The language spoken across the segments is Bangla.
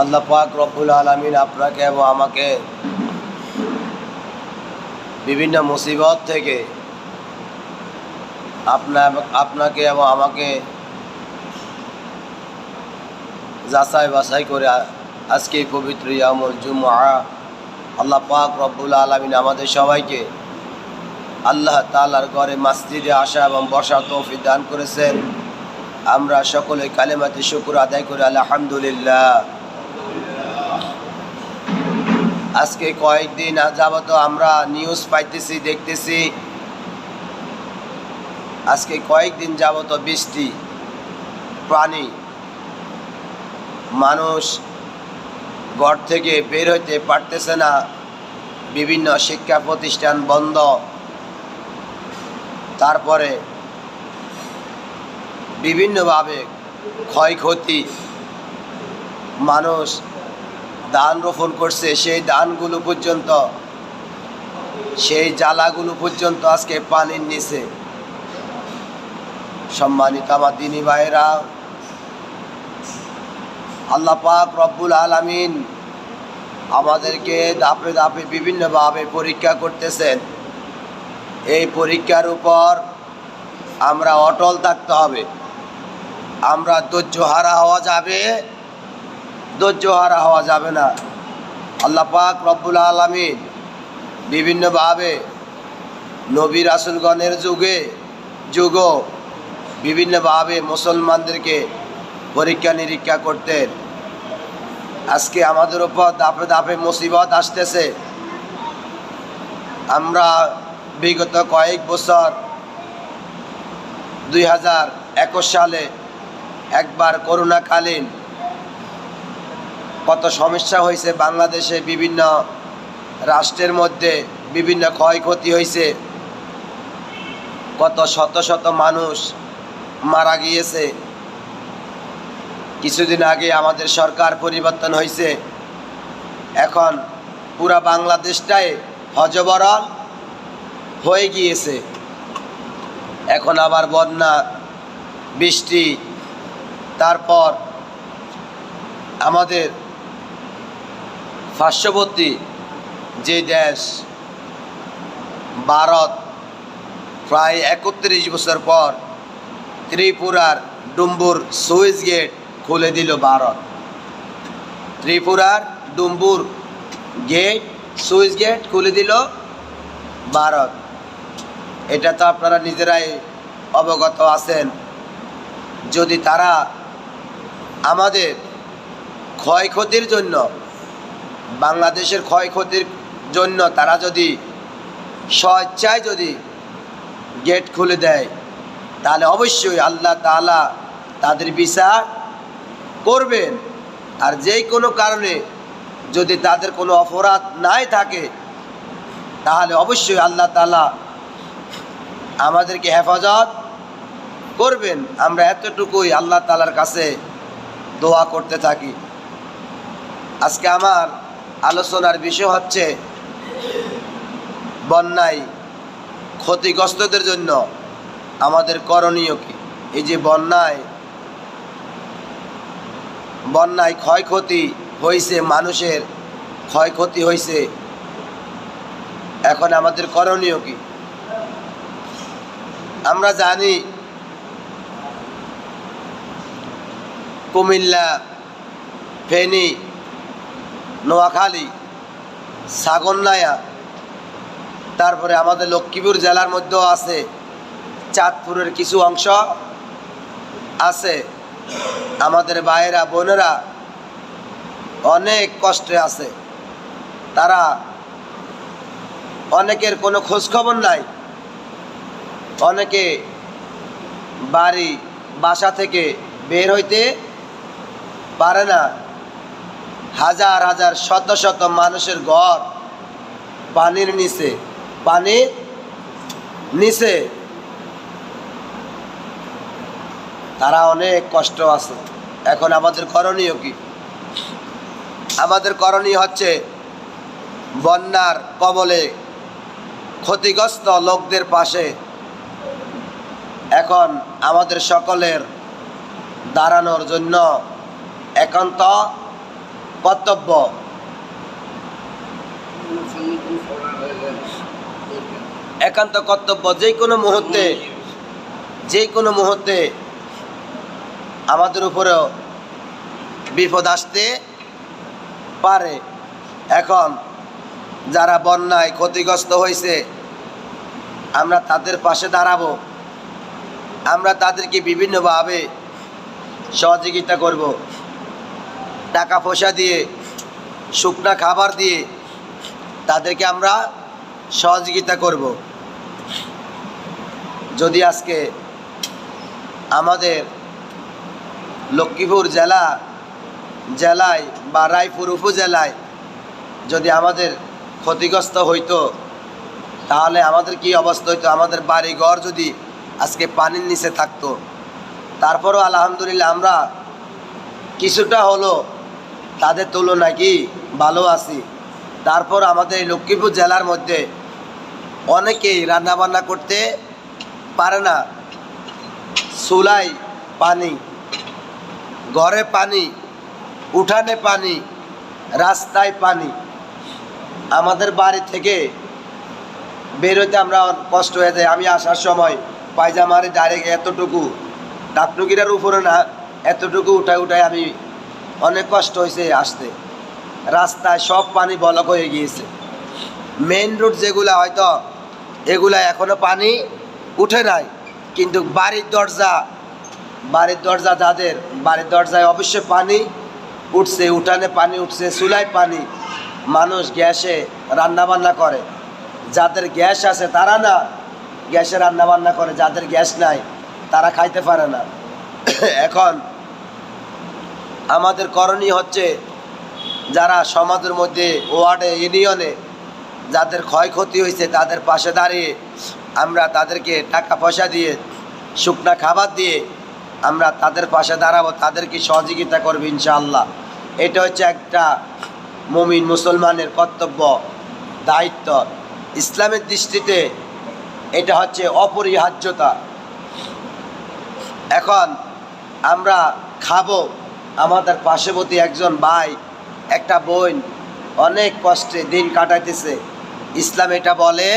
আল্লাহ পাক রব্বুল আলামিন আপনাকে এবং আমাকে বিভিন্ন মুসিবত থেকে আপনাকে এবং আমাকে যাচাই বাছাই করে আজকে এই পবিত্র ইয়ামুল জুমআ আল্লাহ পাক রব্বুল আলামিন আমাদের সবাইকে আল্লাহ তাআলার ঘরে মসজিদে আসা এবং বসার তৌফিক দান করেছেন। আমরা সকলে কালেমাতে শুকর আদায় করি আলহামদুলিল্লাহ। আজকে কয়েকদিন যাবত আমরা নিউজ পাইতেছি, দেখতেছি আজকে কয়েকদিন যাবত বৃষ্টি, পানি, মানুষ ঘর থেকে বের হইতে পারতেছে না, বিভিন্ন শিক্ষা প্রতিষ্ঠান বন্ধ, তারপরে বিভিন্নভাবে ক্ষয়ক্ষতি, মানুষ ধান রোপণ করছে, সেই ধানগুলো পর্যন্ত, সেই জ্বালাগুলো পর্যন্ত আজকে পানির নিচে। সম্মানিত আমার দিনী ভাইরা, আল্লাহ পাক রব্বুল আলামিন আমাদেরকে ধাপে ধাপে বিভিন্নভাবে পরীক্ষা করতেছেন। এই পরীক্ষার উপর আমরা অটল থাকতে হবে। আমরা ধৈর্যহারা হওয়া যাবে না। আল্লাহ পাক রব্বুল আলামিন বিভিন্নভাবে নবী রাসূলগণের যুগও বিভিন্নভাবে মুসলমানদেরকে পরীক্ষা নিরীক্ষা করতেন। আজকে আমাদের উপর ধাপে ধাপে মুসিবত আসতেছে। আমরা বিগত কয়েক বছর 2021 সালে একবার করোনাকালীন কত সমস্যা হয়েছে বাংলাদেশে, বিভিন্ন রাষ্ট্রের মধ্যে বিভিন্ন ক্ষয়ক্ষতি হয়েছে, কত শত শত মানুষ মারা গিয়েছে। কিছুদিন আগে আমাদের সরকার পরিবর্তন হয়েছে, এখন পুরা বাংলাদেশটাই হযবরল হয়ে গিয়েছে। এখন আবার বন্যা, বৃষ্টি, তারপর আমাদের পার্শ্ববর্তী যে দেশ ভারত, প্রায় 31 বছর পর ত্রিপুরার ডুম্বুর সুইচ গেট খুলে দিল ভারত। ত্রিপুরার ডুম্বুর সুইচ গেট খুলে দিল ভারত। এটা তো আপনারা নিজেরাই অবগত আছেন। যদি তারা আমাদের ক্ষয়ক্ষতির জন্য, বাংলাদেশের ক্ষয়ক্ষতির জন্য তারা যদি স্বেচ্ছায় যদি গেট খুলে দেয়, তাহলে অবশ্যই আল্লাহ তাআলা তাদের বিচার করবেন। আর যেই কোনো কারণে যদি তাদের কোনো অপরাধ নাই থাকে, তাহলে অবশ্যই আল্লাহ তাআলা আমাদেরকে হেফাজত করবেন। আমরা এতটুকুই আল্লাহ তাআলার কাছে দোয়া করতে থাকি। আজকে আমার আলোচনার বিষয় হচ্ছে বন্যায় ক্ষতিগ্রস্তদের জন্য আমাদের করণীয় কি। এই যে বন্যায় ক্ষয়ক্ষতি হয়েছে, মানুষের ক্ষয়ক্ষতি হয়েছে, এখন আমাদের করণীয় কি। আমরা জানি কুমিল্লা, ফেনী, নোয়াখালী, সাগরনায়া, তারপরে আমাদের লক্ষ্মীপুর জেলার মধ্যেও আছে, চাঁদপুরের কিছু অংশ আছে। আমাদের ভাইয়েরা বোনেরা অনেক কষ্টে আছে। তারা অনেকের কোনো খোঁজখবর নাই, অনেকে বাসা থেকে বের হইতে পারে না। হাজার হাজার শত শত মানুষের ঘর পানির নিচে, তারা অনেক কষ্ট আছে। এখন আমাদের করণীয় কি? আমাদের করণীয় হচ্ছে বন্যার কবলে ক্ষতিগ্রস্ত লোকদের পাশে এখন আমাদের সকলের দাঁড়ানোর জন্য একান্ত কর্তব্য। একান্ত কর্তব্য। যে কোনো মুহূর্তে আমাদের উপরেও বিপদ আসতে পারে। এখন যারা বন্যায় ক্ষতিগ্রস্ত হয়েছে আমরা তাদের পাশে দাঁড়াবো, আমরা তাদেরকে বিভিন্নভাবে সহযোগিতা করব, টাকা পয়সা দিয়ে, শুকনা খাবার দিয়ে তাদেরকে আমরা সহযোগিতা করব। যদি আজকে আমাদের লক্ষ্মীপুর জেলায় বা রায়পুর উপজেলায় যদি আমাদের ক্ষতিগ্রস্ত হইতো তাহলে আমাদের কি অবস্থা হইতো? আমাদের বাড়ি ঘর যদি আজকে পানির নিচে থাকতো, তারপরও আলহামদুলিল্লাহ আমরা কিছুটা হলো তাদের তুলনায় কি ভালো আছি। তারপর আমাদের এই লক্ষ্মীপুর জেলার মধ্যে অনেকেই রান্নাবান্না করতে পারে না। চুলায় পানি, ঘরে পানি, উঠানে পানি, রাস্তায় পানি। আমাদের বাড়ি থেকে বেরোতে আমরা কষ্ট হয়ে যায়। আমি আসার সময় পায়জামারে ডাইরেক্ট এতটুকু, টাকটুকিটার উপরে না, এতটুকু উঠায় আমি অনেক কষ্ট হয়েছে আসতে। রাস্তায় সব পানি ব্লক হয়ে গিয়েছে। মেইন রোড যেগুলা হয়তো এগুলা এখনও পানি উঠে নাই, কিন্তু বাড়ির দরজা যাদের বাড়ির দরজায় অবশ্যই পানি উঠছে, উঠানে পানি উঠছে, চুলায় পানি। মানুষ গ্যাসে রান্নাবান্না করে, যাদের গ্যাস আছে তারা না গ্যাসে রান্নাবান্না করে, যাদের গ্যাস নাই তারা খাইতে পারে না। এখন আমাদের করণীয় হচ্ছে যারা সমাজের মধ্যে, ওয়ার্ডে, ইউনিয়নে যাদের ক্ষয়ক্ষতি হয়েছে তাদের পাশে দাঁড়িয়ে আমরা তাদেরকে টাকা পয়সা দিয়ে, শুকনা খাবার দিয়ে আমরা তাদের পাশে দাঁড়াবো, তাদেরকে সহযোগিতা করবো ইনশাআল্লাহ। এটা হচ্ছে একটা মুমিন মুসলমানের কর্তব্য, দায়িত্ব। ইসলামের দৃষ্টিতে এটা হচ্ছে অপরিহার্যতা। এখন আমরা খাবো, আমাদের পার্শ্ববর্তী একজন ভাই, একটা বোন অনেক কষ্টে দিন কাটাইতেছে, ইসলাম এটা বলে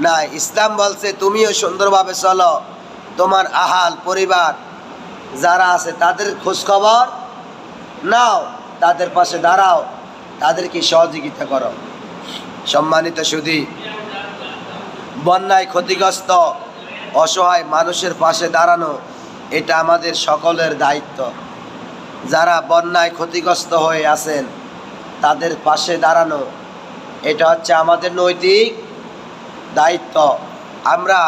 না। ইসলাম বলছে তুমিও সুন্দরভাবে চলো, তোমার আহাল পরিবার যারা আছে তাদের খোঁজখবর নাও, তাদের পাশে দাঁড়াও, তাদেরকে সহযোগিতা করো। সম্মানিত সুধী, বন্যায় ক্ষতিগ্রস্ত অসহায় মানুষের পাশে দাঁড়ানো এটা আমাদের সকলের দায়িত্ব। যারা বন্যায় ক্ষতিগ্রস্ত হয়ে আছেন তাদের পাশে দাঁড়ানো এটা হচ্ছে আমাদের নৈতিক দায়িত্ব। আমরা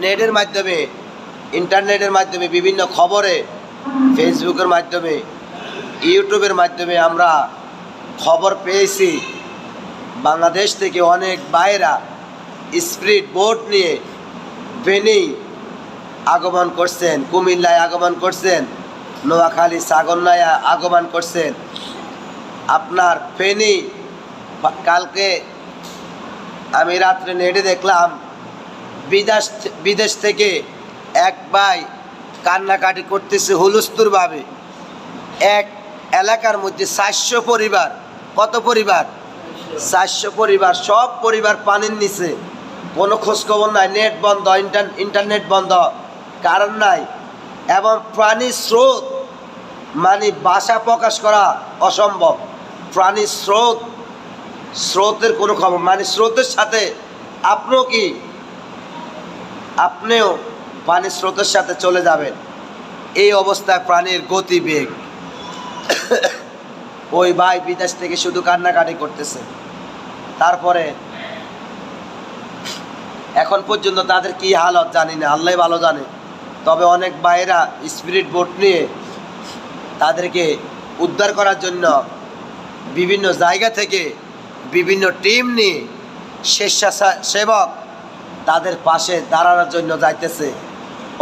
নেটের মাধ্যমে, ইন্টারনেটের মাধ্যমে, বিভিন্ন খবরে, ফেসবুকের মাধ্যমে, ইউটিউবের মাধ্যমে আমরা খবর পেয়েছি বাংলাদেশ থেকে অনেক ভাইরা স্পিড বোট নিয়ে ফেনী আগমন করছেন, কুমিল্লায় আগমন করছেন, নোয়াখালী সাগরনায় আগমন করছেন। আপনার ফেনী, কালকে আমি রাত্রে নেটে দেখলাম বিদেশ থেকে এক ভাই কান্নাকাটি করতেছে হুলস্থুলভাবে। এক এলাকার মধ্যে 400 পরিবার, কত পরিবার? 400 পরিবার, সব পরিবার পানির নিচে, কোনো খোঁজখবর নাই, নেট বন্ধ, ইন্টারনেট বন্ধ, কারণ নাই। এবং প্রাণীর স্রোত, মানে ভাষা প্রকাশ করা অসম্ভব। প্রাণীর স্রোতের কোনো খবর, মানে স্রোতের সাথে আপনিও পানির স্রোতের সাথে চলে যাবেন। এই অবস্থায় প্রাণীর গতিবেগ। ওই ভাই বিদেশ থেকে শুধু কান্নাকাটি করতেছে। তারপরে এখন পর্যন্ত তাদের কি হালত জানি না, আল্লাহ ভালো জানে। তবে অনেক ভাইয়েরা স্পিরিট বোট নিয়ে তাদেরকে উদ্ধার করার জন্য বিভিন্ন জায়গা থেকে বিভিন্ন টিম নিয়ে স্বেচ্ছাসেবক তাদের পাশে দাঁড়ানোর জন্য যাইতেছে।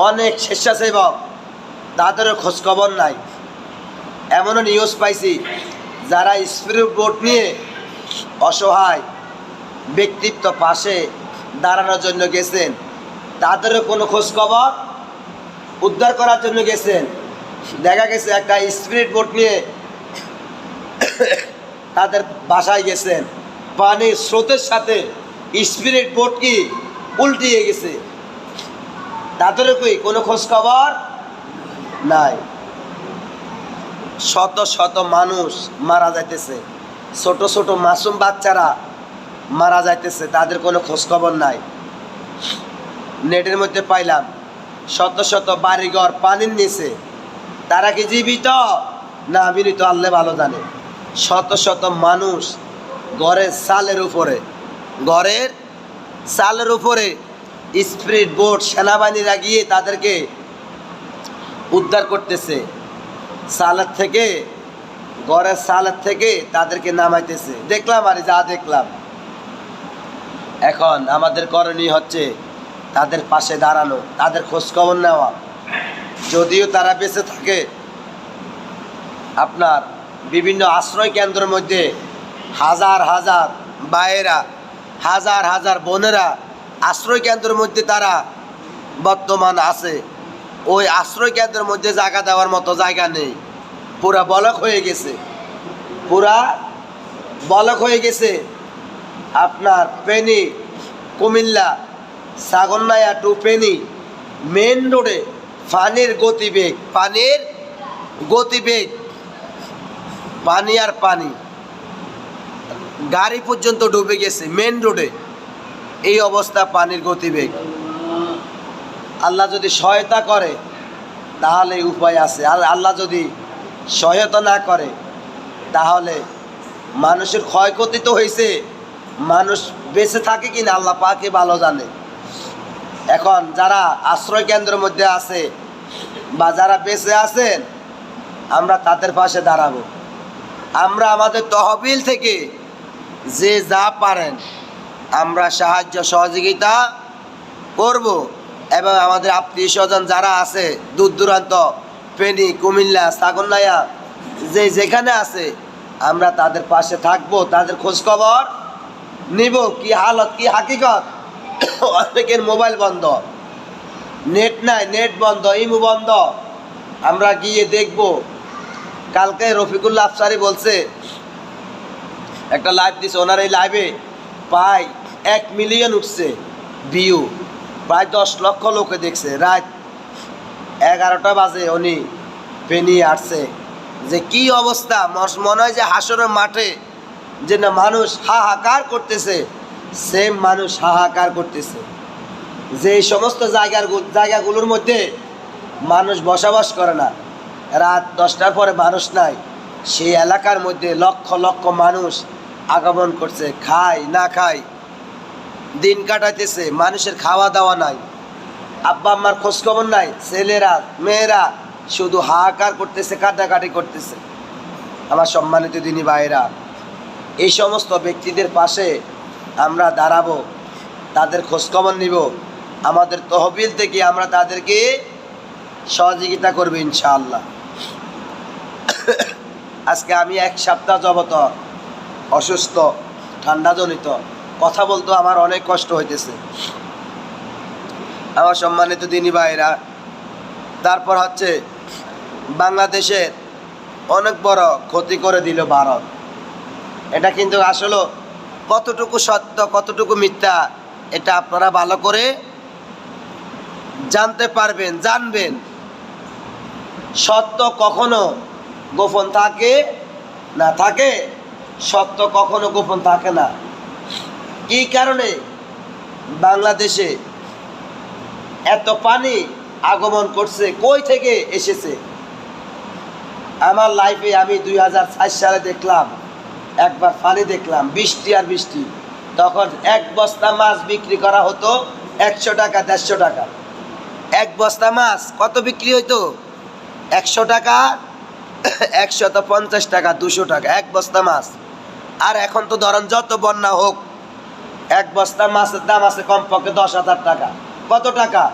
অনেক স্বেচ্ছাসেবক, তাদেরও খোঁজখবর নাই। এমনও নিউজ পাইছি যারা স্পিরিট বোট নিয়ে অসহায় ব্যক্তিত্ব পাশে দাঁড়ানোর জন্য গেছেন, তাদেরও কোনো খোঁজখবর, উদ্ধার করার জন্য গেছেন। দেখা গেছে একটা স্পিরিট বোট নিয়ে তাদের বাসায় গেছেন, পানির স্রোতের সাথে স্পিরিট বোট কি উল্টিয়ে গেছে, তাদের কি কোনো খোঁজখবর নাই। শত শত মানুষ মারা যাইতেছে, ছোট ছোট মাসুম বাচ্চারা মারা যাইতেছে, তাদের কোনো খোঁজখবর নাই। নেটের মধ্যে পাইলাম শত শত বাড়িঘর পানির নিচে, তারা কি জীবিত না মৃত আল্লাহ ভালো জানে। শত শত মানুষ ঘরের চালের উপরে স্পিড বোট সেনাবাহিনীরা গিয়ে তাদেরকে উদ্ধার করতেছে, ঘরের চালের থেকে তাদেরকে নামাইতেছে। দেখলাম আর যা দেখলাম। এখন আমাদের করণীয় হচ্ছে তাদের পাশে দাঁড়ানো, তাদের খোঁজখবর নেওয়া। যদিও তারা বেঁচে থাকে, আপনার বিভিন্ন আশ্রয় কেন্দ্রের মধ্যে হাজার হাজার ভাইয়েরা, হাজার হাজার বোনেরা আশ্রয় কেন্দ্রের মধ্যে তারা বর্তমান আছে। ওই আশ্রয় কেন্দ্রের মধ্যে জায়গা দেওয়ার মতো জায়গা নেই, পুরা ব্লক হয়ে গেছে। আপনার ফেনী, কুমিল্লা, সাগরনাইয়া টু ফেনী মেন রোডে পানির গতিবেগ, পানি আর পানি, গাড়ি পর্যন্ত ডুবে গেছে মেন রোডে। এই অবস্থা, পানির গতিবেগ। আল্লাহ যদি সহায়তা করে তাহলে উপায় আছে, আর আল্লাহ যদি সহায়তা না করে তাহলে মানুষের ক্ষয়ক্ষতি তো হয়েছে, মানুষ বেঁচে থাকে কিনা আল্লাহ পাকই ভালো জানে। এখন যারা আশ্রয় কেন্দ্রের মধ্যে আছে বা যারা বেঁচে আছেন, আমরা তাদের পাশে দাঁড়াবো। আমরা আমাদের তহবিল থেকে যে যা পারেন আমরা সাহায্য সহযোগিতা করব, এবং আমাদের আত্মীয় স্বজন যারা আছে দূর দূরান্ত, ফেনী, কুমিল্লা, সাগরনাইয়া, যেখানে আছে আমরা তাদের পাশে থাকবো, তাদের খোঁজখবর নিব। কি হালত, কি হাকিকত। অনেকের মোবাইল বন্ধ, নেট নাই, নেট বন্ধ, ইমো বন্ধ। আমরা গিয়ে দেখব। কালকে রফিকুল্লাহ আফসারি বলছে, একটা লাইভ দিছে, ওনার এই লাইভে প্রায় 1 মিলিয়ন উঠছে ভিউ, প্রায় 10 লক্ষ লোকে দেখছে। রাত 11টা বাজে উনি ফেনী আসছে। যে কি অবস্থা, মনে হয় যে হাসরের মাঠে যে না মানুষ হাহাকার করতেছে, সেম মানুষ হাহাকার করতেছে। যে সমস্ত জায়গাগুলোর মধ্যে মানুষ বসবাস করে না, রাত 10টার পরে মানুষ নাই, সেই এলাকার মধ্যে লক্ষ লক্ষ মানুষ আগমন করছে, খায় না খায় দিন কাটাইতেছে। মানুষের খাওয়া দাওয়া নাই, আব্বা আম্মার খোঁজখবর নাই, ছেলেরা মেয়েরা শুধু হাহাকার করতেছে, কাটাকাটি করতেছে। আমার সম্মানিত দিনী ভাইরা, এই সমস্ত ব্যক্তিদের পাশে আমরা দাঁড়াবো, তাদের খোঁজখবর নিব। আমাদের তহবিল থেকে আমরা তাদেরকে সহযোগিতা করবো ইনশাআল্লাহ। আজকে আমি 1 সপ্তাহ যাবত অসুস্থ, ঠান্ডাজনিত, কথা বলতে আমার অনেক কষ্ট হইতেছে। আমার সম্মানিত দিনী ভাইরা, তারপর হচ্ছে বাংলাদেশের অনেক বড় ক্ষতি করে দিল ভারত। এটা কিন্তু আসলে কতটুকু সত্য কতটুকু মিথ্যা এটা আপনারা ভালো করে জানতে পারবেন, জানবেন। সত্য কখনো গোপন থাকে না, সত্য কখনো গোপন থাকে না। কি কারণে বাংলাদেশে এত পানি আগমন করছে, কই থেকে এসেছে? আমার লাইফে আমি 2004 সালে দেখলাম, একবার পানি দেখলাম, বৃষ্টি আর বৃষ্টি। তখন 1 বস্তা মাছ বিক্রি করা হতো 100 টাকা, 150 টাকা। 1 বস্তা মাছ কত বিক্রি হইতো? 100 টাকা, 150 টাকা, 200 টাকা 1 বস্তা মাছ। আর এখন তো ধরেন যত বন্যা হোক, 1 বস্তা মাছের দাম আছে কমপক্ষে 10,000 টাকা। কত টাকা?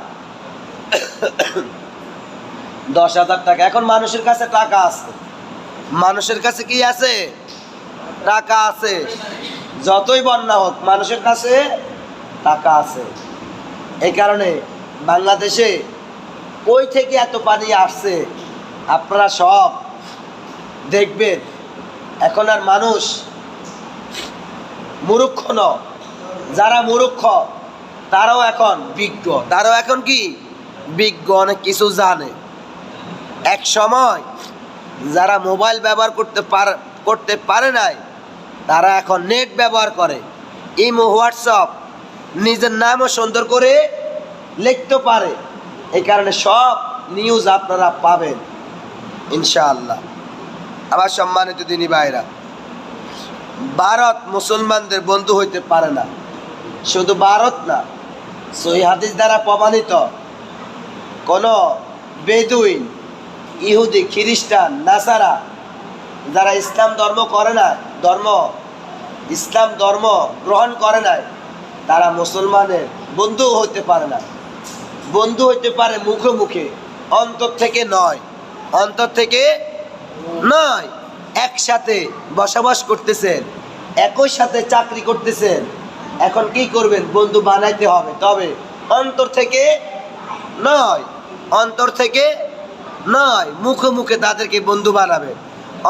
10,000 টাকা। এখন মানুষের কাছে টাকা আছে, মানুষের কাছে কি আছে? টাকা আছে। যতই বন্যা হোক মানুষের কাছে টাকা আছে। এই কারণে বাংলাদেশে কই থেকে এত পানি আসছে আপনারা সব দেখবেন। এখন আর মানুষ মূর্খ ন, যারা মূর্খ তারাও এখন বিজ্ঞ, তারাও এখন কি বিজ্ঞ, অনেক কিছু জানে। এক সময় যারা মোবাইল ব্যবহার করতে পারে নাই, তারা এখন নেট ব্যবহার করে, ইমো, হোয়াটসঅ্যাপ, নিজের নামও সুন্দর করে লিখতে পারে। এই কারণে সব নিউজ আপনারা পাবেন ইনশাআল্লাহ। আমার সম্মানিত দিনী ভাইরা, ভারত মুসলমানদের বন্ধু হইতে পারে না। শুধু ভারত না, সহিহ হাদিস দ্বারা প্রমাণিত কোন বেদুইন, ইহুদি, খ্রিস্টান, নাসারা যারা ইসলাম ধর্ম করে না, ইসলাম ধর্ম গ্রহণ করে নাই, তারা মুসলমানের বন্ধু হইতে পারে না। বন্ধু হইতে পারে মুখে মুখে, অন্তর থেকে নয়, অন্তর থেকে নয়। একসাথে বসবাস করতেছেন, একই সাথে চাকরি করতেছেন, এখন কি করবেন? বন্ধু বানাইতে হবে, তবে অন্তর থেকে নয়, অন্তর থেকে নয়। মুখে মুখে তাদেরকে বন্ধু বানাবে,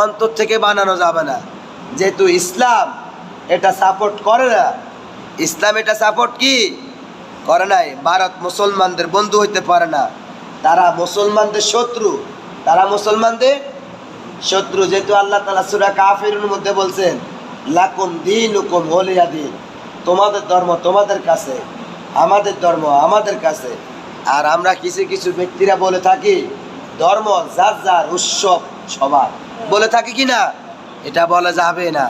অন্তর থেকে বানানো যাবে না। যেহেতু ইসলাম এটা সাপোর্ট করে না, ইসলাম এটা সাপোর্ট কি করে নাই। ভারত মুসলমানদের বন্ধু হইতে পারে না, তারা মুসলমানদের শত্রু, তারা মুসলমানদের শত্রু। যেহেতু আল্লাহ তাআলা সূরা কাফিরুন মধ্যে বলছেন, লাকুম দীনুকুম ওয়ালিয়া দীন, তোমাদের ধর্ম তোমাদের কাছে, আমাদের ধর্ম আমাদের কাছে। আর আমরা কিছু কিছু ব্যক্তিরা বলে থাকি ধর্ম যার যার, উৎসব সবার, বলে থাকি কি না? এটা বলা যাবে না।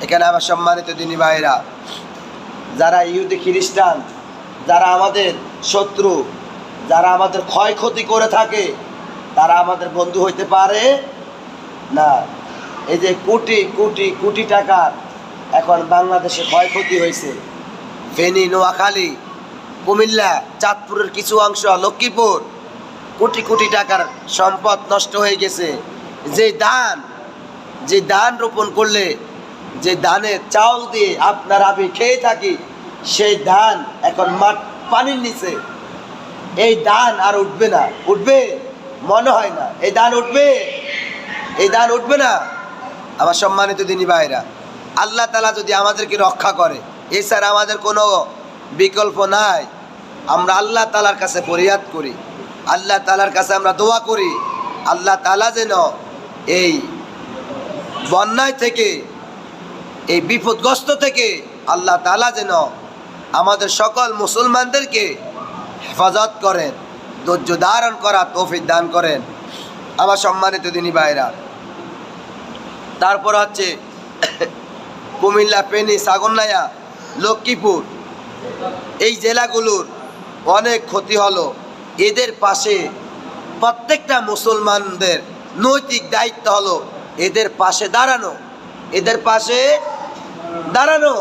এখানে আমার সম্মানিত দিনী ভাইরা, যারা ইহুদি খ্রিস্টান, যারা আমাদের শত্রু, যারা আমাদের ক্ষয়ক্ষতি করে থাকে, তারা আমাদের বন্ধু হইতে পারে না। এই যে কোটি কোটি কোটি টাকার এখন বাংলাদেশে ক্ষয়ক্ষতি হয়েছে, ফেনী, নোয়াখালী, কুমিল্লা, চাঁদপুরের কিছু অংশ, লক্ষ্মীপুর, কোটি কোটি টাকার সম্পদ নষ্ট হয়ে গেছে। যে ধান রোপণ করলে, যে ধানের চাউল দিয়ে আপনার আমি খেয়ে থাকি, সেই ধান এখন পানির নিচে। এই ধান আর উঠবে না, উঠবে মনে হয় না। এই ধান উঠবে, এই ধান উঠবে না। আমার সম্মানিত দিনী ভাইরা, আল্লাহ তাআলা যদি আমাদেরকে রক্ষা করে, এছাড়া আমাদের কোনো বিকল্প নাই। আমরা আল্লাহ তাআলার কাছে ফরিয়াদ করি, আল্লাহ তাআলার কাছে আমরা দোয়া করি, আল্লাহ তাআলা যেন এই বন্যায় থেকে, এই বিপদগ্রস্ত থেকে আল্লাহ তাআলা যেন আমাদের সকল মুসলমানদেরকে হেফাজত করেন, ধৈর্য ধারণ করা তৌফিক দান করেন। আমার সম্মানিত দিনী ভাইরা, তারপর হচ্ছে কুমিল্লা, ফেনী, সাগরনাইয়া, লক্ষ্মীপুর, এই জেলাগুলোর অনেক ক্ষতি হলো। এদের পাশে প্রত্যেকটা মুসলমানদের নৈতিক দায়িত্ব হলো এদের পাশে দাঁড়ানো, এদের পাশে দাঁড়ানো।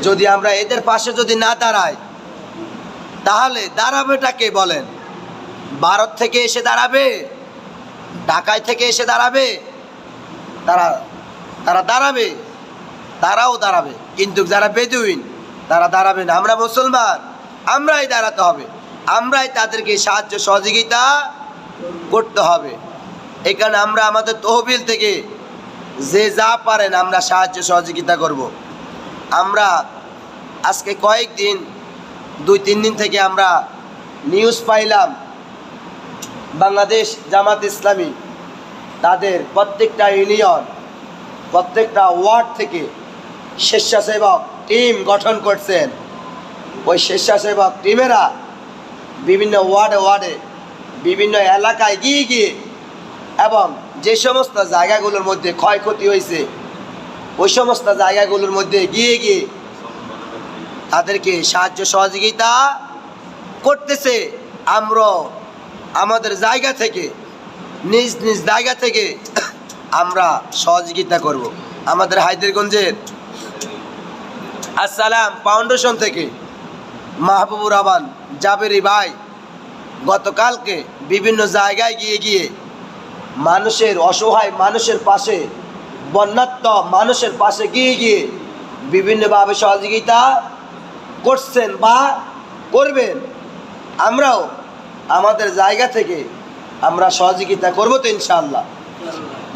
যদি আমরা এদের পাশে যদি না দাঁড়াই, তাহলে দাঁড়াবেটাকে বলেন? ভারত থেকে এসে দাঁড়াবে? ঢাকায় থেকে এসে দাঁড়াবে? তারা দাঁড়াবে, তারাও দাঁড়াবে, কিন্তু যারা বেদুইন তারা দাঁড়াবে না। আমরা মুসলমান, আমরাই দাঁড়াতে হবে, আমরাই তাদেরকে সাহায্য সহযোগিতা করতে হবে। এখানে আমরা আমাদের তহবিল থেকে যে যা পারেন আমরা সাহায্য সহযোগিতা করব। আমরা আজকে কয়েকদিন, 2-3 দিন থেকে আমরা নিউজ পাইলাম, বাংলাদেশ জামাত ইসলামী তাদের প্রত্যেকটা ইউনিয়ন, প্রত্যেকটা ওয়ার্ড থেকে স্বেচ্ছাসেবক টিম গঠন করছেন। ওই স্বেচ্ছাসেবক টিমেরা বিভিন্ন ওয়ার্ডে বিভিন্ন এলাকায় গিয়ে এবং যে সমস্ত জায়গাগুলোর মধ্যে ক্ষয়ক্ষতি হয়েছে, ওই সমস্ত জায়গাগুলোর মধ্যে গিয়ে তাদেরকে সাহায্য সহযোগিতা করতেছে। আমরা আমাদের জায়গা থেকে, নিজ নিজ জায়গা থেকে আমরা সহযোগিতা করব। আমাদের হায়দ্রারগঞ্জের আসসালাম ফাউন্ডেশন থেকে মাহবুবুর রহমান জাবেরি ভাই গতকালকে বিভিন্ন জায়গায় গিয়ে মানুষের, অসহায় মানুষের পাশে, বন্যাত্ম মানুষের পাশে গিয়ে বিভিন্নভাবে সহযোগিতা করছেন বা করবেন। আমরাও আমাদের জায়গা থেকে আমরা সহযোগিতা করবো তো ইনশাআল্লাহ।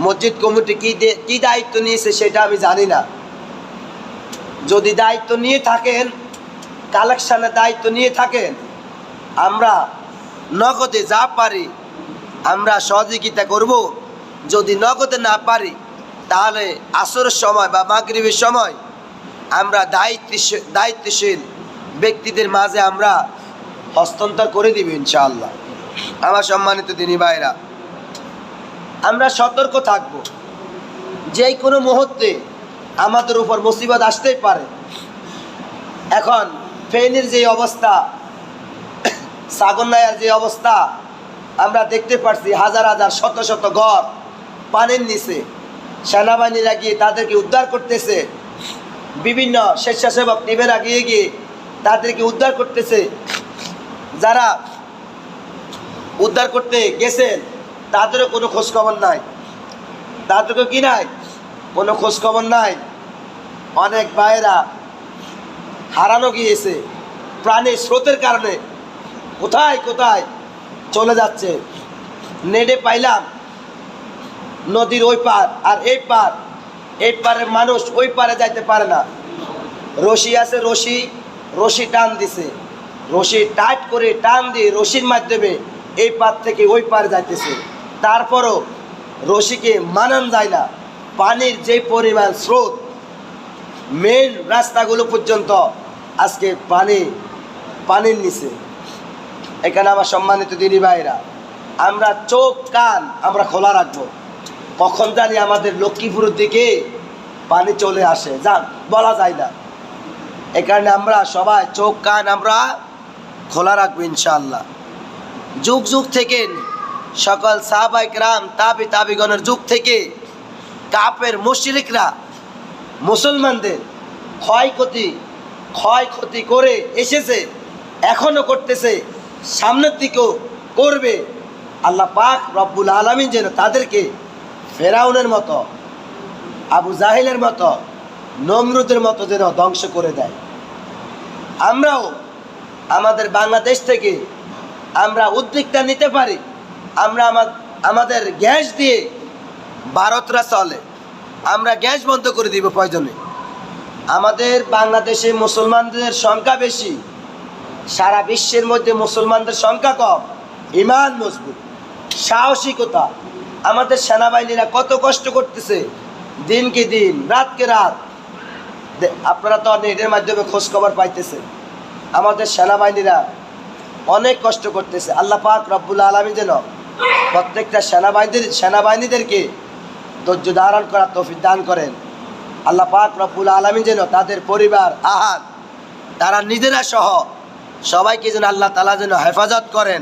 মসজিদ কমিটি কি দায়িত্ব নিয়েছে সেটা আমি জানি না। যদি দায়িত্ব নিয়ে থাকেন, কালেকশনের দায়িত্ব নিয়ে থাকেন, আমরা নগদে যা পারি আমরা সহযোগিতা করব। যদি নগদে না পারি তাহলে আসরের সময় বা মাগরিবের সময় আমরা দায়িত্বশীল ব্যক্তিদের মাঝে আমরা হস্তান্তর করে দিব ইনশাআল্লাহ। আমার সম্মানিত দিনী ভাইরা, আমরা সতর্ক থাকব, যে কোনো মুহূর্তে আমাদের উপর মুসিবত আসতেই পারে। এখন ফেনীর যে অবস্থা, সাগরনাইয়ার যে অবস্থা আমরা দেখতে পাচ্ছি, হাজার হাজার শত শত ঘর পানির নিচে, সেনাবাহিনীরা গিয়ে তাদেরকে উদ্ধার করতেছে, বিভিন্ন স্বেচ্ছাসেবক টিমেরা গিয়ে গিয়ে তাদেরকে উদ্ধার করতেছে। যারা উদ্ধার করতে গেছেন তাদেরও কোনো খোঁজখবর নাই, তাদেরকে কি নাই, কোনো খোঁজখবর নাই। অনেক ভাইয়েরা হারানো গিয়েছে প্রাণের স্রোতের কারণে, কোথায় কোথায় চলে যাচ্ছে। নেটে পাইলাম নদীর ওই পার আর এই পার, এই পারের মানুষ ওই পারে যাইতে পারে না। রশি আছে, রশি টান দিছে, রশি টাইট করে টান দিয়ে রশির মাধ্যমে এই পার থেকে ওই পার যাইতেছে। তারপরও রশিকে মানান যায় না। পানির যে পরিমাণ স্রোত, মেন রাস্তাগুলো পর্যন্ত আজকে পানির নিচে। এখানে আমার সম্মানিত দিনী ভাইরা, আমরা চোখ কান আমরা খোলা রাখবো। কখন জানি আমাদের লক্ষ্মীপুরের দিকে পানি চলে আসে, বলা যায় না। এখানে আমরা সবাই চোখ কান আমরা খোলা রাখবো ইনশাআল্লাহ। যুগ যুগ থেকে সকল সাহাবায়ে কেরাম তাবিগণের যুগ থেকে কাফের মুশরিকরা মুসলমানদের ক্ষয়ক্ষতি করে এসেছে, এখনো করতেছে, সামনের দিকেও করবে। আল্লাহ পাক রব্বুল আলামিন যেন তাদেরকে ফেরাউনের মতো, আবু জাহেলের মতো, নমরুদের মতো যেন ধ্বংস করে দেয়। আমরাও আমাদের বাংলাদেশ থেকে আমরা উদ্যোগটা নিতে পারি। আমরা আমাদের গ্যাস দিয়ে ভারতরা চলে, আমরা গ্যাস বন্ধ করে দিব প্রয়োজনে। আমাদের বাংলাদেশে মুসলমানদের সংখ্যা বেশি, সারা বিশ্বের মধ্যে মুসলমানদের সংখ্যা কম। ঈমান মজবুত, সাহসিকতা। আমাদের সেনাবাহিনীরা কত কষ্ট করতেছে, দিনকে দিন, রাতকে রাত। আপনারা তো নেটের মাধ্যমে খোঁজখবর পাইতেছে, আমাদের সেনাবাহিনীরা অনেক কষ্ট করতেছে। আল্লাহ পাক রব্বুল আলামিন যেন প্রত্যেকটা সেনাবাহিনীদেরকে ধৈর্য ধারণ করার তৌফিক দান করেন। আল্লাহ পাক রব্বুল আলামিন যেন তাদের পরিবার, আহার, তারা নিজেরা সহ সবাইকে যেন আল্লাহ তাআলা যেন হেফাজত করেন।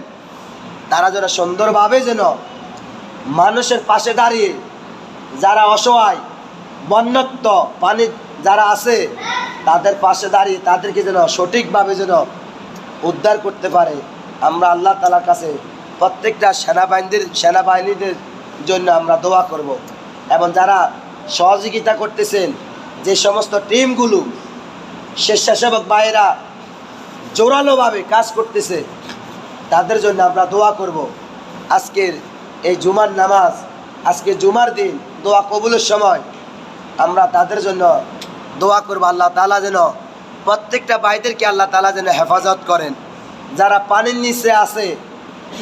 তারা যেন সুন্দরভাবে যেন মানুষের পাশে দাঁড়িয়ে, যারা অসহায়, বন্যাত্ম পানি যারা আছে তাদের পাশে দাঁড়িয়ে তাদেরকে যেন সঠিকভাবে যেন উদ্ধার করতে পারে। আমরা আল্লাহ তাআলার কাছে প্রত্যেকটা সেনাবাহিনীদের জন্য আমরা দোয়া করব। এবং যারা সহযোগিতা করতেছেন, যে সমস্ত টিমগুলো, স্বেচ্ছাসেবক ভাইয়েরা জোরালোভাবে কাজ করতেছে, তাদের জন্য আমরা দোয়া করব। আজকের এই জুমার নামাজ, আজকে জুমার দিন, দোয়া কবুলের সময় আমরা তাদের জন্য দোয়া করব। আল্লাহ তাআলা যেন প্রত্যেকটা ভাইদেরকে আল্লাহ তাআলা যেন হেফাজত করেন। যারা পানির নিচে আছে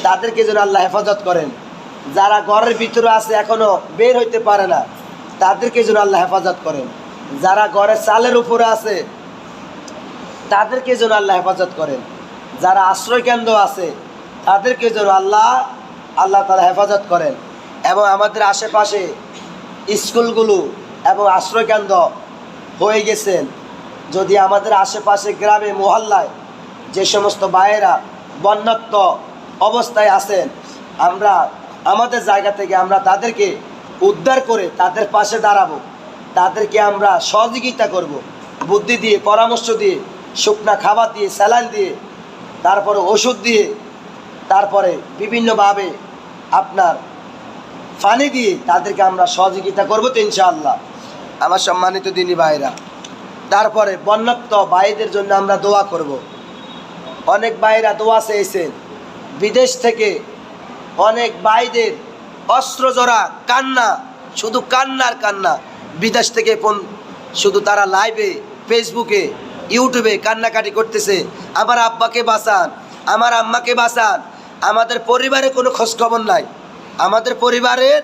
তাদেরকে যেন আল্লাহ হেফাজত করেন। যারা ঘরের ভিতরে আছে এখনও বের হইতে পারে না, তাদেরকে যেন আল্লাহ হেফাজত করেন। যারা ঘরের চালের উপরে আছে তাদেরকে যেন আল্লাহ হেফাজত করেন। যারা আশ্রয়কেন্দ্র আছে তাদেরকে যেন আল্লাহ তাআলা হেফাজত করেন। এবং আমাদের আশেপাশে স্কুলগুলো এবং আশ্রয়কেন্দ্র হয়ে গেছেন, যদি আমাদের আশেপাশে গ্রামে মহল্লায় যে সমস্ত ভাইয়েরা বন্যাত্ম অবস্থায় আছেন, আমরা আমাদের জায়গা থেকে আমরা তাদেরকে উদ্ধার করে তাদের পাশে দাঁড়াবো। তাদেরকে আমরা সহযোগিতা করব, বুদ্ধি দিয়ে, পরামর্শ দিয়ে, শুকনা খাবার দিয়ে, স্যালাইন দিয়ে, তারপরে ওষুধ দিয়ে, তারপরে বিভিন্নভাবে আপনার পানি দিয়ে তাদেরকে আমরা সহযোগিতা করবো তো ইনশাআল্লাহ। আমার সম্মানিত দিনী ভাইরা, তারপরে বন্যাত্ম ভাইদের জন্য আমরা দোয়া করব। অনেক ভাইরা দোয়া চেয়েছেন, বিদেশ থেকে অনেক ভাইদের অস্ত্র জোড়া কান্না শুধু কান্নার কান্না। বিদেশ থেকে ফোন, শুধু তারা লাইভে, ফেসবুকে, ইউটিউবে কান্নাকাটি করতেছে, আমার আব্বাকে বাঁচান, আমার আম্মাকে বাঁচান। আমাদের পরিবারে কোনো খোঁজখবর নাই, আমাদের পরিবারের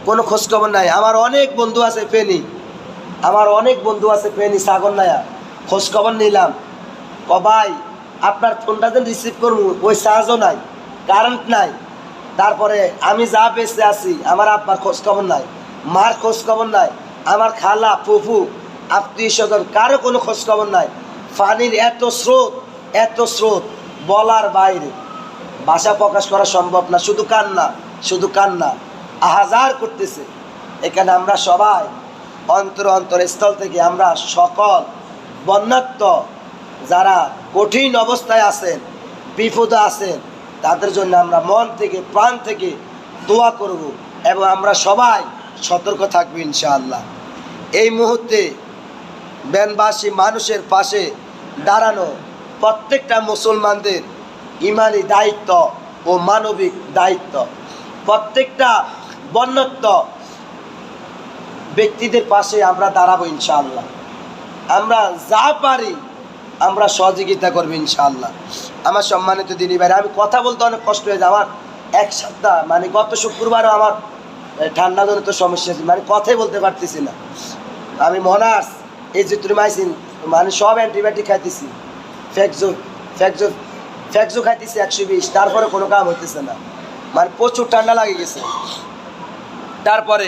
কোনো খোঁজখবর নাই। আমার অনেক বন্ধু আছে ফেনী, আমার অনেক বন্ধু আছে ফেনী সাগরনায়া, খোঁজখবর নিলাম। ভাই আপনার ফোনটা যেন রিসিভ করবো, ওই চার্জও নাই, কারেন্ট নাই। তারপরে আমি যা বেঁচে আছি, আমার আব্বার খোঁজখবর নাই, মার খোঁজখবর নাই, আমার খালা ফুফু আত্মীয় স্বজন কারো কোনো খোঁজখবর নাই। পানির এত স্রোত, এত স্রোত বলার বাইরে, ভাষা প্রকাশ করা সম্ভব না। শুধু কান্না, শুধু কান্না, আহাজার করতেছে। এখানে আমরা সবাই অন্তরস্থল থেকে আমরা সকল বন্যাত্ম যারা কঠিন অবস্থায় আছেন, বিপদে আছেন, তাদের জন্য আমরা মন থেকে প্রাণ থেকে দোয়া করব এবং আমরা সবাই সতর্ক থাকবো ইনশাআল্লাহ। এই মুহূর্তে বেনবাসী মানুষের পাশে দাঁড়ানো প্রত্যেকটা মুসলমানদের ইমানি দায়িত্ব ও মানবিক দায়িত্ব। প্রত্যেকটা বন্যাত্ম ব্যক্তিদের পাশে আমরা দাঁড়াবো ইনশাআল্লাহ। আমরা যা পারি আমরা সহযোগিতা করবো ইনশাআল্লাহ। আমার সম্মানিত দিনী ভাই, আমি কথা বলতে অনেক কষ্ট হয়ে যায়। আমার এক সপ্তাহ মানে গত শুক্রবারও আমার ঠান্ডা জনিত সমস্যা আছে, মানে কথাই বলতে পারতেছি না। আমি মনার্স, এজিথ্রোমাইসিন মানে সব অ্যান্টিবায়োটিক খাইতেছি, ফ্যাক্সো খাইতেছি 120, তারপরে কোনো কাম হইতেছে না, মানে প্রচুর ঠান্ডা লাগে গেছে। তারপরে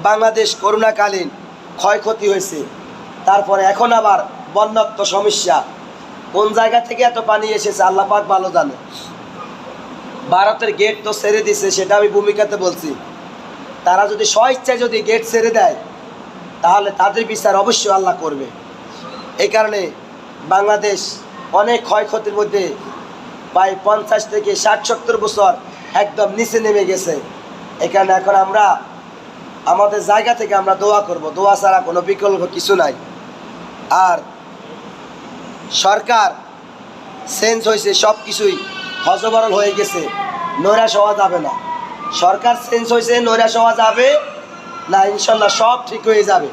বাংলাদেশ করোনাকালীন ক্ষয়ক্ষতি হয়েছে, তারপরে এখন আবার বন্যাত্ম সমস্যা। কোন জায়গা থেকে এত পানি এসেছে আল্লাহ পাক ভালো জানে। ভারতের গেট তো ছেড়ে দিছে, সেটা আমি ভূমিকাতে বলছি। তারা যদি স্বইচ্ছায় যদি গেট ছেড়ে দেয় তাহলে তাদের বিচার অবশ্যই আল্লাহ করবে। এই কারণে বাংলাদেশ অনেক ক্ষয়ক্ষতির মধ্যে প্রায় 50 থেকে 60-70 বছর একদম নিচে নেমে গেছে। এখানে এখন আমরা আমাদের জায়গা থেকে আমরা দোয়া করব, দোয়া ছাড়া কোনো বিকল্প কিছু নাই। আর সরকার চেঞ্জ হয়েছে, সব কিছুই হজবরল হয়ে গেছে, নৈরাশ হওয়া যাবে না। সরকার চেঞ্জ হয়েছে, নৈরাশ হওয়া যাবে না ইনশাল্লাহ। সব ঠিক হয়ে যাবে,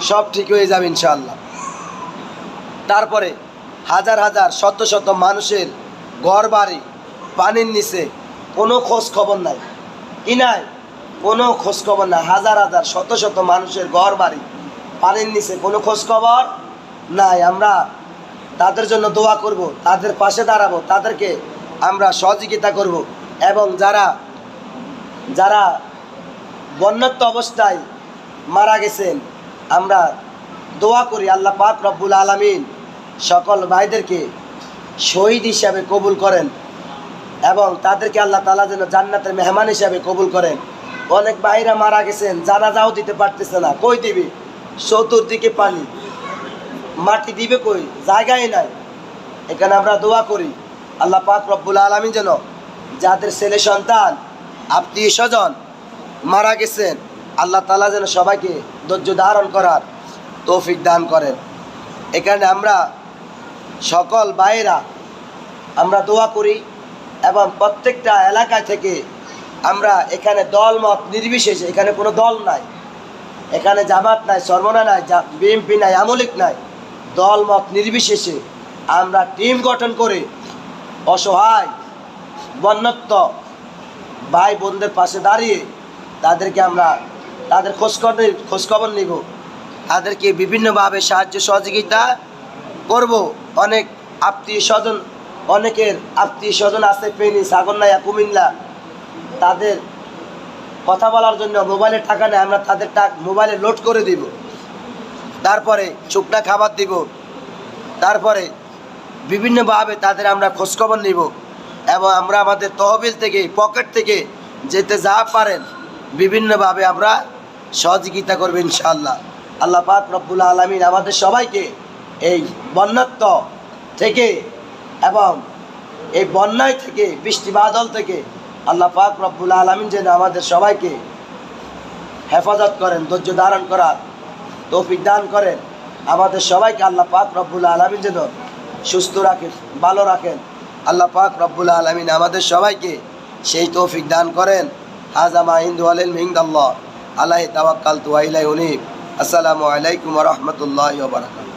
সব ঠিক হয়ে যাবে ইনশাল্লাহ। তারপরে হাজার হাজার শত শত মানুষের ঘর বাড়ি পানির নিচে, কোনো খোঁজ খবর নাই, কি নাই, কোনো খোঁজ খবর নাই। হাজার হাজার শত শত মানুষের ঘর বাড়ি পানির নিচে, কোনো খোঁজ খবর নাই। আমরা তাদের জন্য দোয়া করব, তাদের পাশে দাঁড়াবো, তাদেরকে আমরা সহযোগিতা করব। এবং যারা যারা বন্যাত্ম অবস্থায় মারা গেছেন, আমরা দোয়া করি আল্লাহ পাক রব্বুল আলামিন সকল ভাইদেরকে শহীদ হিসাবে কবুল করেন এবং তাদেরকে আল্লাহ তাআলা যেন জান্নাতের মেহমান হিসাবে কবুল করেন। অনেক ভাইরা মারা গেছেন, জানাজাও দিতে পারতেছে না, কই দিবে? চতুর্দিকে পানি, মাটি দিবে কই? জায়গায় নাই। এখানে আমরা দোয়া করি আল্লাহ পাক রব্বুল আলামিন যেন যাদের ছেলে সন্তান আত্মীয় স্বজন মারা গেছেন, আল্লাহ তাআলা যেন সবাইকে ধৈর্য ধারণ করার তৌফিক দান করেন। এখানে আমরা সকল ভাইয়েরা আমরা দোয়া করি এবং প্রত্যেকটা এলাকা থেকে আমরা এখানে দল মত নির্বিশেষে, এখানে কোনো দল নাই, এখানে জামাত নাই, সরমনা নাই, বিএনপি নাই, আমলিক নাই, দল মত নির্বিশেষে আমরা টিম গঠন করে অসহায় বন্যাত্ম ভাই বোনদের পাশে দাঁড়িয়ে তাদেরকে আমরা তাদের খোঁজখবর নিব, তাদেরকে বিভিন্নভাবে সাহায্য সহযোগিতা করব। অনেক আত্মীয় স্বজন, অনেকের আত্মীয় স্বজন আছে ফেনী, সাগরনাইয়া, কুমিল্লা, তাদের কথা বলার জন্য মোবাইলে টাকা নেই, আমরা তাদের মোবাইলে লোড করে দিব, তারপরে শুকনা খাবার দিব, তারপরে বিভিন্নভাবে তাদের আমরা খোঁজখবর নিব এবং আমরা আমাদের তহবিল থেকে, পকেট থেকে যেতে যা পারেন বিভিন্নভাবে আমরা সহযোগিতা করব ইনশাআল্লাহ। আল্লাহ পাক রব্বুল আলামিন আমাদের সবাইকে এই বন্যাত্ম থেকে এবং এই বন্যায় থেকে, বৃষ্টি বাদল থেকে আল্লাহ পাক রব্বুল আলামিন যেন আমাদের সবাইকে হেফাজত করেন, ধৈর্য ধারণ করার তৌফিক দান করেন। আমাদের সবাইকে আল্লাহ পাক রব্বুল আলামিন যেন সুস্থ রাখেন, ভালো রাখেন। আল্লাহ পাক রব্বুল আলামিন আমাদের সবাইকে সেই তৌফিক দান করেন। হাযা মা ইনদু ওয়াল ইলমু ইনদাল্লাহ আলাইহি তাওয়াক্কালতু ওয়া ইলাইহি উনীব। আসসালামু আলাইকুম ওয়া রাহমাতুল্লাহি ওয়া বারাকাতুহু।